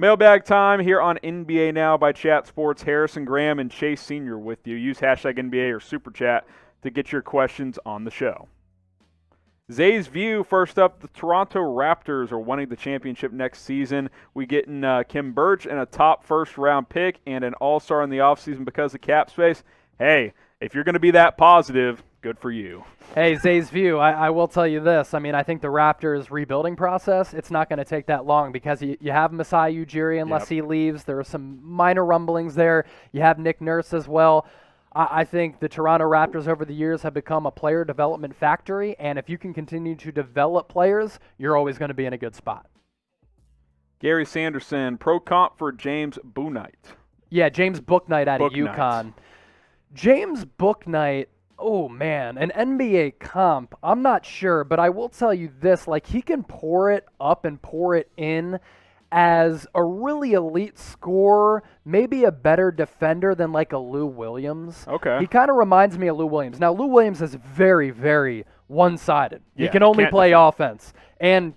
Mailbag time here on NBA Now by Chat Sports. Harrison Graham and Chase Sr. with you. Use hashtag NBA or Super Chat to get your questions on the show. Zay's View, first up, the Toronto Raptors are winning the championship next season. We getting Kim Birch and a top first-round pick and an all-star in the offseason because of cap space. Hey, if you're going to be that positive, good for you. Hey, Zay's View, I will tell you this. I mean, I think the Raptors' rebuilding process, it's not going to take that long because you have Masai Ujiri unless he leaves. There are some minor rumblings there. You have Nick Nurse as well. I think the Toronto Raptors over the years have become a player development factory, and if you can continue to develop players, you're always going to be in a good spot. Gary Sanderson, pro comp for James Bouknight. Yeah, James Bouknight out of UConn. James Bouknight, oh man, an NBA comp, I'm not sure, but I will tell you this, like he can pour it up and pour it in as a really elite scorer, maybe a better defender than like a Lou Williams. Okay. He kind of reminds me of Lou Williams. Now, Lou Williams is very, very one-sided. Yeah, he can only play defend. offense and,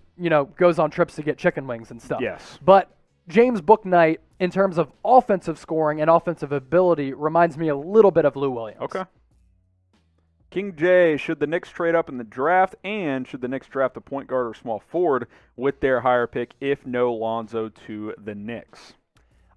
goes on trips to get chicken wings and stuff. Yes. But James Bouknight, in terms of offensive scoring and offensive ability, reminds me a little bit of Lou Williams. Okay. King J, should the Knicks trade up in the draft, and should the Knicks draft a point guard or small forward with their higher pick if no Lonzo to the Knicks?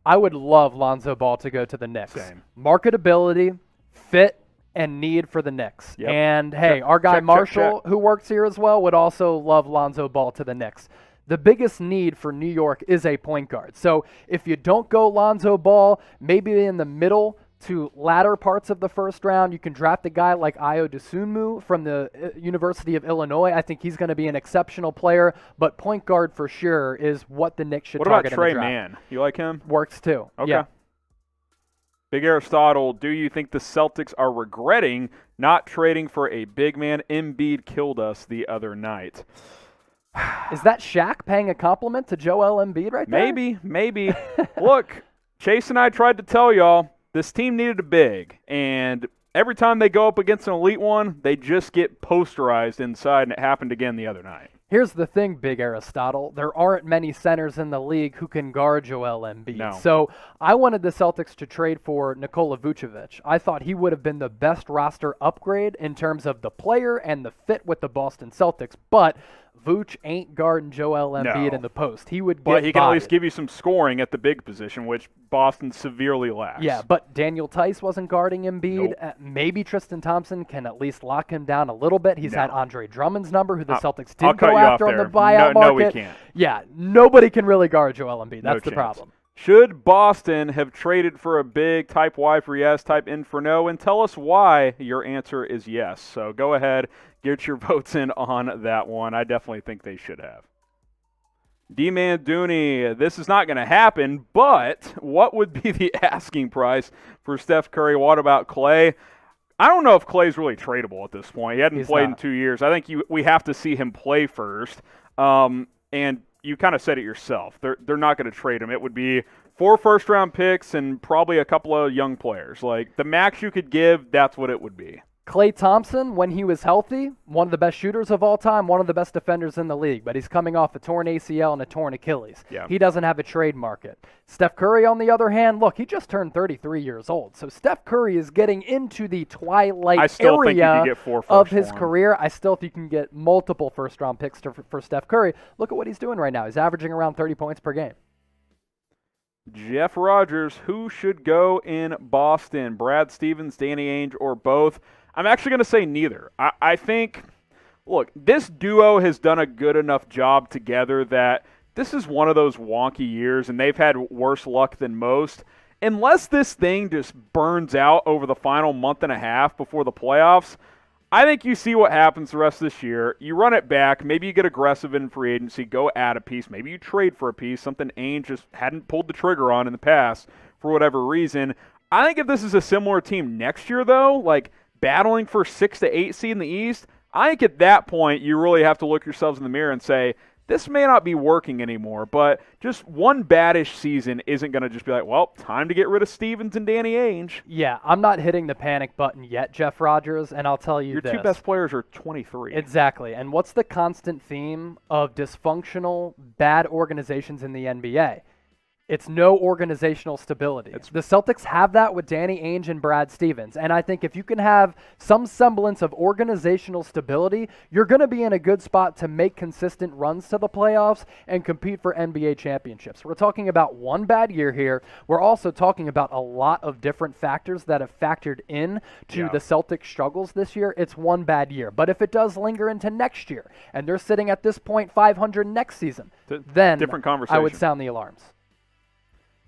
I would love Lonzo Ball to go to the Knicks. Same. Marketability, fit, and need for the Knicks. Yep. And, hey, our guy Marshall, who works here as well, would also love Lonzo Ball to the Knicks. The biggest need for New York is a point guard. So if you don't go Lonzo Ball, maybe in the middle to latter parts of the first round, you can draft a guy like Ayo Dosunmu from the University of Illinois. I think he's going to be an exceptional player, but point guard for sure is what the Knicks should target in the draft. What about Trey Mann? You like him? Works too. Okay. Yeah. Big Aristotle, do you think the Celtics are regretting not trading for a big man? Embiid killed us the other night. Is that Shaq paying a compliment to Joel Embiid right there? Maybe. Look, Chase and I tried to tell y'all, this team needed a big, and every time they go up against an elite one, they just get posterized inside, and it happened again the other night. Here's the thing, Big Aristotle. There aren't many centers in the league who can guard Joel Embiid. No. So I wanted the Celtics to trade for Nikola Vucevic. I thought he would have been the best roster upgrade in terms of the player and the fit with the Boston Celtics, but Vooch ain't guarding Joel Embiid in the post. He would get But he can bodied. at least give you some scoring at the big position, which Boston severely lacks. Yeah, but Daniel Tice wasn't guarding Embiid. Nope. Maybe Tristan Thompson can at least lock him down a little bit. He's had Andre Drummond's number, who the Celtics I'll did cut go you after off on the there. buyout market. No, we can't. Yeah, nobody can really guard Joel Embiid. No That's the chance. problem. Should Boston have traded for a big type Y for yes, type N for no? And tell us why. Your answer is yes. So go ahead, get your votes in on that one. I definitely think they should have. D-Man Dooney, this is not going to happen, but what would be the asking price for Steph Curry? What about Klay? I don't know if Klay's really tradable at this point. He hadn't played in 2 years. I think we have to see him play first. And you kind of said it yourself. They're not going to trade him. It would be 4 first-round picks and probably a couple of young players. Like, the max you could give, that's what it would be. Klay Thompson, when he was healthy, one of the best shooters of all time, one of the best defenders in the league, but he's coming off a torn ACL and a torn Achilles. Yeah. He doesn't have a trade market. Steph Curry, on the other hand, look, he just turned 33 years old. So Steph Curry is getting into the twilight area of his career. I still think you can get multiple first-round picks for Steph Curry. Look at what he's doing right now. He's averaging around 30 points per game. Jeff Rogers, who should go in Boston? Brad Stevens, Danny Ainge, or both? I'm actually going to say neither. I think, look, this duo has done a good enough job together that this is one of those wonky years, and they've had worse luck than most. Unless this thing just burns out over the final month and a half before the playoffs, I think you see what happens the rest of this year. You run it back. Maybe you get aggressive in free agency, go add a piece. Maybe you trade for a piece, something Ainge just hadn't pulled the trigger on in the past for whatever reason. I think if this is a similar team next year, though, like battling for 6 to 8 seed in the East, I think at that point you really have to look yourselves in the mirror and say, this may not be working anymore, but just one badish season isn't going to just be like, well, time to get rid of Stevens and Danny Ainge. Yeah, I'm not hitting the panic button yet, Jeff Rogers, and I'll tell you this. Your 2 best players are 23. Exactly. And what's the constant theme of dysfunctional, bad organizations in the NBA? It's no organizational stability. The Celtics have that with Danny Ainge and Brad Stevens. And I think if you can have some semblance of organizational stability, you're going to be in a good spot to make consistent runs to the playoffs and compete for NBA championships. We're talking about one bad year here. We're also talking about a lot of different factors that have factored in to the Celtics' struggles this year. It's one bad year. But if it does linger into next year, and they're sitting at this point 500 next season, then different conversation. I would sound the alarms.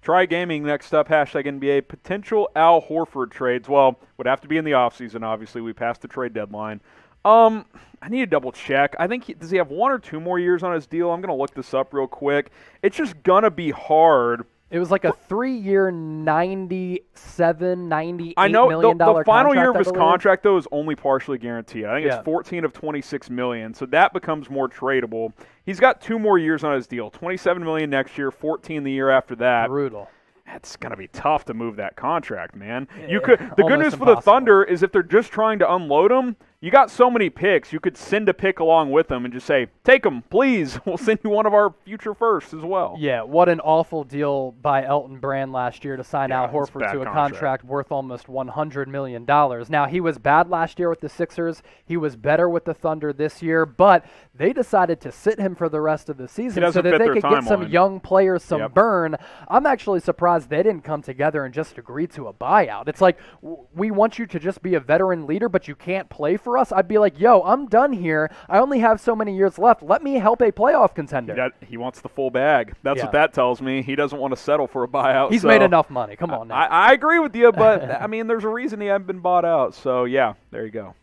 Try Gaming next up, #NBA. Potential Al Horford trades. Well, would have to be in the offseason, obviously. We passed the trade deadline. I need to double check. I think does he have 1 or 2 more years on his deal? I'm going to look this up real quick. It's just going to be hard. It was like a 3-year, $97, $98 I know million the final year of his contract, contract, though, is only partially guaranteed. I think it's 14 of $26 million, so that becomes more tradable. He's got 2 more years on his deal, $27 million next year, 14 the year after that. Brutal. That's going to be tough to move that contract, man. The good news for the Thunder is if they're just trying to unload him, you got so many picks, you could send a pick along with them and just say, take them, please. We'll send you one of our future firsts as well. Yeah, what an awful deal by Elton Brand last year to sign Al Horford to a contract worth almost $100 million. Now, he was bad last year with the Sixers. He was better with the Thunder this year, but they decided to sit him for the rest of the season so that they could get some young players some burn. I'm actually surprised they didn't come together and just agree to a buyout. It's like, we want you to just be a veteran leader, but you can't play for us. I'd be like, yo, I'm done here. I only have so many years left. Let me help a playoff contender. He wants the full bag. That's what that tells me. He doesn't want to settle for a buyout. He's made enough money. Come on now. I agree with you, but, I mean, there's a reason he hasn't been bought out. So, yeah, there you go.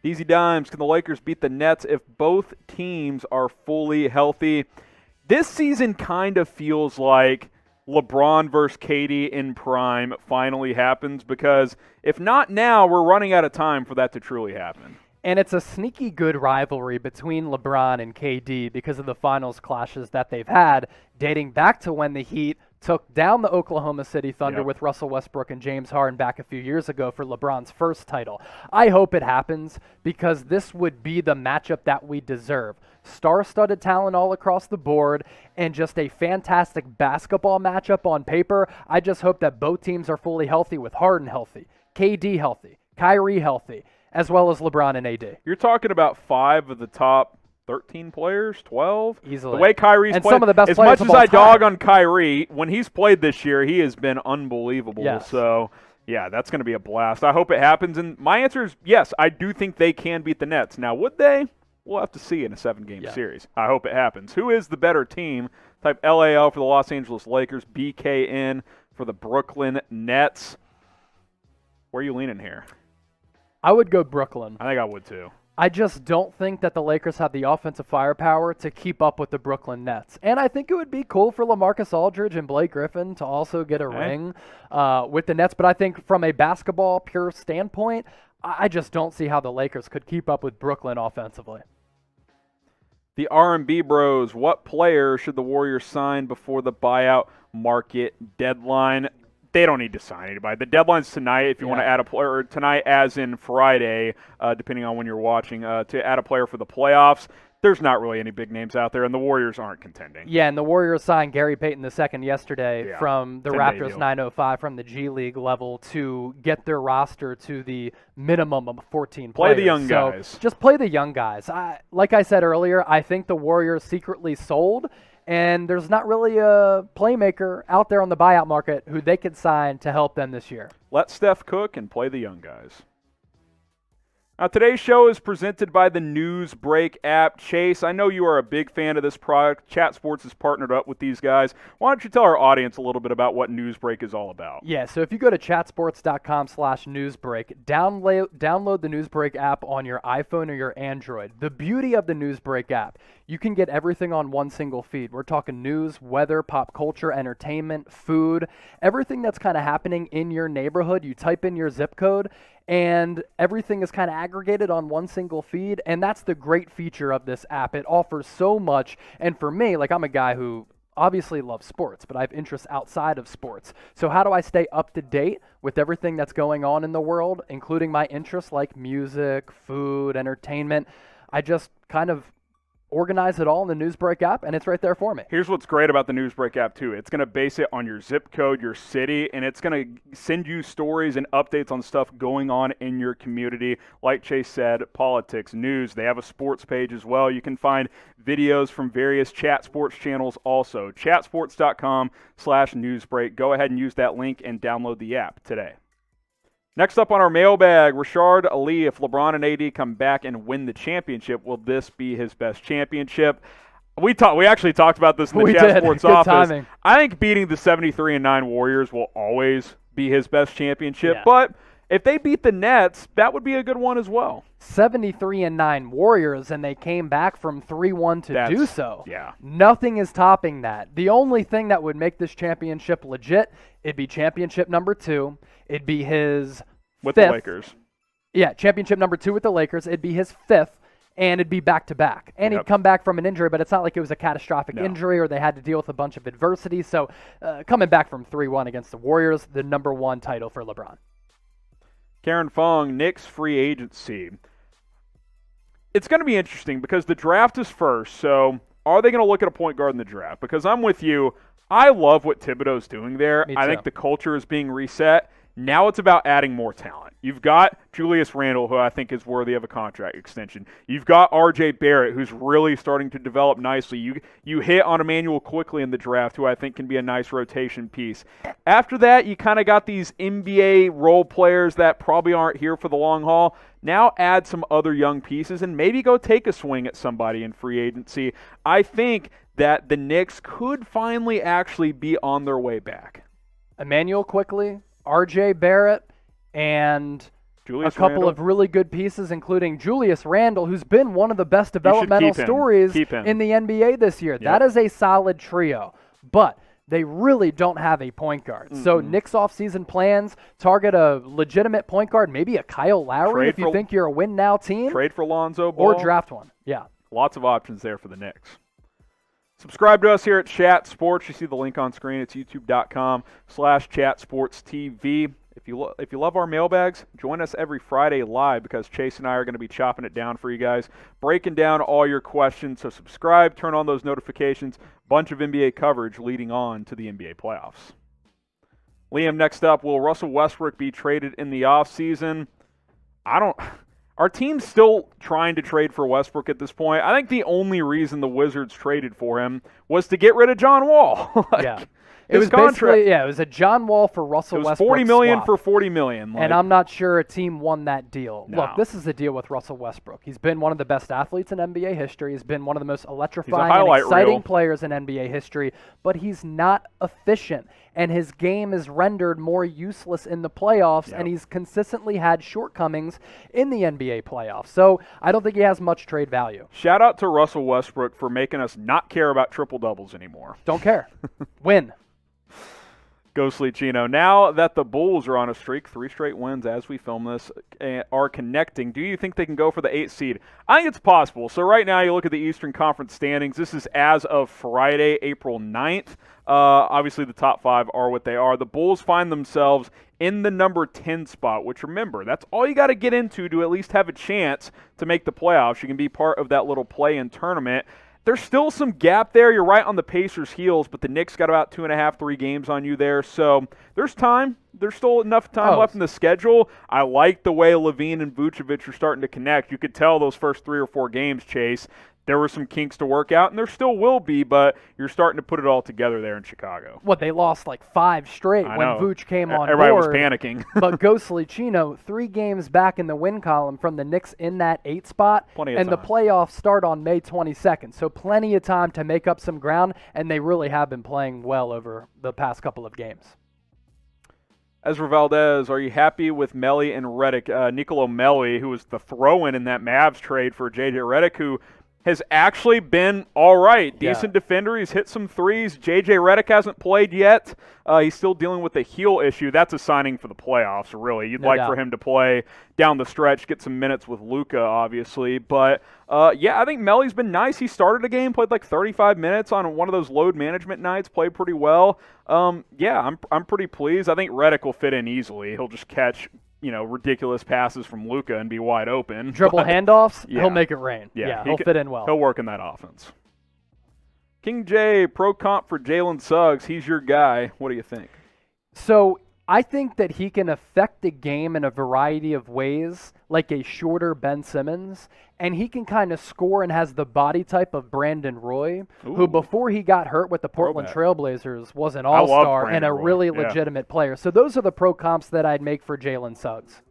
Easy Dimes, can the Lakers beat the Nets if both teams are fully healthy? This season kind of feels like LeBron versus KD in prime finally happens, because if not now, we're running out of time for that to truly happen. And it's a sneaky good rivalry between LeBron and KD because of the finals clashes that they've had, dating back to when the Heat took down the Oklahoma City Thunder with Russell Westbrook and James Harden back a few years ago for LeBron's first title. I hope it happens because this would be the matchup that we deserve. Star-studded talent all across the board and just a fantastic basketball matchup on paper. I just hope that both teams are fully healthy, with Harden healthy, KD healthy, Kyrie healthy, as well as LeBron and AD. You're talking about 5 of the top 13 players, 12? Easily. The way Kyrie's and played, some of the best as players much as I dog on Kyrie, when he's played this year, he has been unbelievable. Yes. So, yeah, that's going to be a blast. I hope it happens. And my answer is yes, I do think they can beat the Nets. Now, would they? We'll have to see in a 7-game series. I hope it happens. Who is the better team? Type LAL for the Los Angeles Lakers, BKN for the Brooklyn Nets. Where are you leaning here? I would go Brooklyn. I think I would too. I just don't think that the Lakers have the offensive firepower to keep up with the Brooklyn Nets. And I think it would be cool for LaMarcus Aldridge and Blake Griffin to also get a ring with the Nets. But I think from a basketball pure standpoint, I just don't see how the Lakers could keep up with Brooklyn offensively. The R&B Bros, what player should the Warriors sign before the buyout market deadline? They don't need to sign anybody. The deadline's tonight if you want to add a player, or tonight as in Friday, depending on when you're watching, to add a player for the playoffs. There's not really any big names out there, and the Warriors aren't contending. Yeah, and the Warriors signed Gary Payton II yesterday from the Raptors 905 from the G League level to get their roster to the minimum of 14 players. Play the young guys. Just play the young guys. Like I said earlier, I think the Warriors secretly sold, and there's not really a playmaker out there on the buyout market who they could sign to help them this year. Let Steph cook and play the young guys. Now, today's show is presented by the Newsbreak app. Chase, I know you are a big fan of this product. Chat Sports has partnered up with these guys. Why don't you tell our audience a little bit about what Newsbreak is all about? Yeah, so if you go to chatsports.com/newsbreak, download the Newsbreak app on your iPhone or your Android. The beauty of the Newsbreak app, you can get everything on one single feed. We're talking news, weather, pop culture, entertainment, food, everything that's kind of happening in your neighborhood. You type in your zip code, and everything is kind of aggregated on one single feed, and that's the great feature of this app. It offers so much, and for me, like, I'm a guy who obviously loves sports, but I have interests outside of sports. So how do I stay up to date with everything that's going on in the world, including my interests like music, food, entertainment? I just kind of organize it all in the Newsbreak app, and it's right there for me. Here's what's great about the Newsbreak app, too. It's going to base it on your zip code, your city, and it's going to send you stories and updates on stuff going on in your community. Like Chase said, politics, news. They have a sports page as well. You can find videos from various chat sports channels also. chatsports.com/newsbreak. Go ahead and use that link and download the app today. Next up on our mailbag, Rashard Ali. If LeBron and AD come back and win the championship, will this be his best championship? We actually talked about this in the Chat Sports Good office. Timing. I think beating the 73-9 Warriors will always be his best championship, but if they beat the Nets, that would be a good one as well. 73-9 Warriors, and they came back from 3-1 to do so. Yeah. Nothing is topping that. The only thing that would make this championship legit, it'd be championship number 2. It'd be his with fifth. The Lakers. Yeah, championship number 2 with the Lakers. It'd be his 5th, and it'd be back-to-back. And he'd come back from an injury, but it's not like it was a catastrophic injury or they had to deal with a bunch of adversity. So coming back from 3-1 against the Warriors, the number 1 title for LeBron. Karen Fong, Knicks free agency. It's going to be interesting because the draft is first, so are they going to look at a point guard in the draft? Because I'm with you. I love what Thibodeau's doing there. I think the culture is being reset. Now it's about adding more talent. You've got Julius Randle, who I think is worthy of a contract extension. You've got R.J. Barrett, who's really starting to develop nicely. You hit on Emmanuel quickly in the draft, who I think can be a nice rotation piece. After that, you kind of got these NBA role players that probably aren't here for the long haul. Now add some other young pieces and maybe go take a swing at somebody in free agency. I think that the Knicks could finally actually be on their way back. Emmanuel quickly, R.J. Barrett, and Julius a couple Randle. of really good pieces, including Julius Randle, who's been one of the best developmental stories in the NBA this year. Yep. That is a solid trio, but they really don't have a point guard. Mm-hmm. So Knicks offseason plans, target a legitimate point guard, maybe a Kyle Lowry if you think you're a win-now team. Trade for Lonzo Ball. Or draft one, yeah. Lots of options there for the Knicks. Subscribe to us here at Chat Sports. You see the link on screen. It's youtube.com/chatsportstv. If you love our mailbags, join us every Friday live because Chase and I are going to be chopping it down for you guys, breaking down all your questions. So subscribe, turn on those notifications. Bunch of NBA coverage leading on to the NBA playoffs. Liam, next up, will Russell Westbrook be traded in the offseason? Our team's still trying to trade for Westbrook at this point. I think the only reason the Wizards traded for him was to get rid of John Wall. It was basically, it was a John Wall for Russell Westbrook. It was $40 million swap. for $40 million. And I'm not sure a team won that deal. No. Look, this is the deal with Russell Westbrook. He's been one of the best athletes in NBA history. He's been one of the most electrifying and exciting players in NBA history, but he's not efficient. And his game is rendered more useless in the playoffs, and he's consistently had shortcomings in the NBA playoffs. So I don't think he has much trade value. Shout out to Russell Westbrook for making us not care about triple-doubles anymore. Don't care. Win. Ghostly Chino. Now that the Bulls are on a streak, 3 straight wins as we film this, are connecting, do you think they can go for the 8th seed? I think it's possible. So right now you look at the Eastern Conference standings. This is as of Friday, April 9th. Obviously the top 5 are what they are. The Bulls find themselves in the number 10 spot, which remember, that's all you got to get into to at least have a chance to make the playoffs. You can be part of that little play-in tournament. There's still some gap there. You're right on the Pacers' heels, but the Knicks got about 2.5, 3 games on you there. So there's time. There's still enough time left in the schedule. I like the way Levine and Vucevic are starting to connect. You could tell those first 3 or 4 games, Chase, there were some kinks to work out, and there still will be, but you're starting to put it all together there in Chicago. What, they lost like 5 straight when Vooch came on Everybody board. was panicking. But Ghostly Chino, 3 games back in the win column from the Knicks in that 8 spot, and the playoffs start on May 22nd. So plenty of time to make up some ground, and they really have been playing well over the past couple of games. Ezra Valdez, are you happy with Melli and Redick? Nicolo Melli, who was the throw-in in that Mavs trade for J.J. Redick, who has actually been all right. Decent defender. He's hit some threes. J.J. Redick hasn't played yet. He's still dealing with a heel issue. That's a signing for the playoffs, really. You'd like for him to play down the stretch, get some minutes with Luka, obviously. But, I think Melli's been nice. He started a game, played like 35 minutes on one of those load management nights, played pretty well. I'm pretty pleased. I think Redick will fit in easily. He'll just catch ridiculous passes from Luka and be wide open. Dribble handoffs, he'll make it rain. Yeah, he'll fit in well. He'll work in that offense. King J, pro comp for Jalen Suggs. He's your guy. What do you think? So I think that he can affect the game in a variety of ways, like a shorter Ben Simmons, and he can kind of score and has the body type of Brandon Roy, who before he got hurt with the Portland Trailblazers was an all-star and a really legitimate player. So those are the pro comps that I'd make for Jalen Suggs.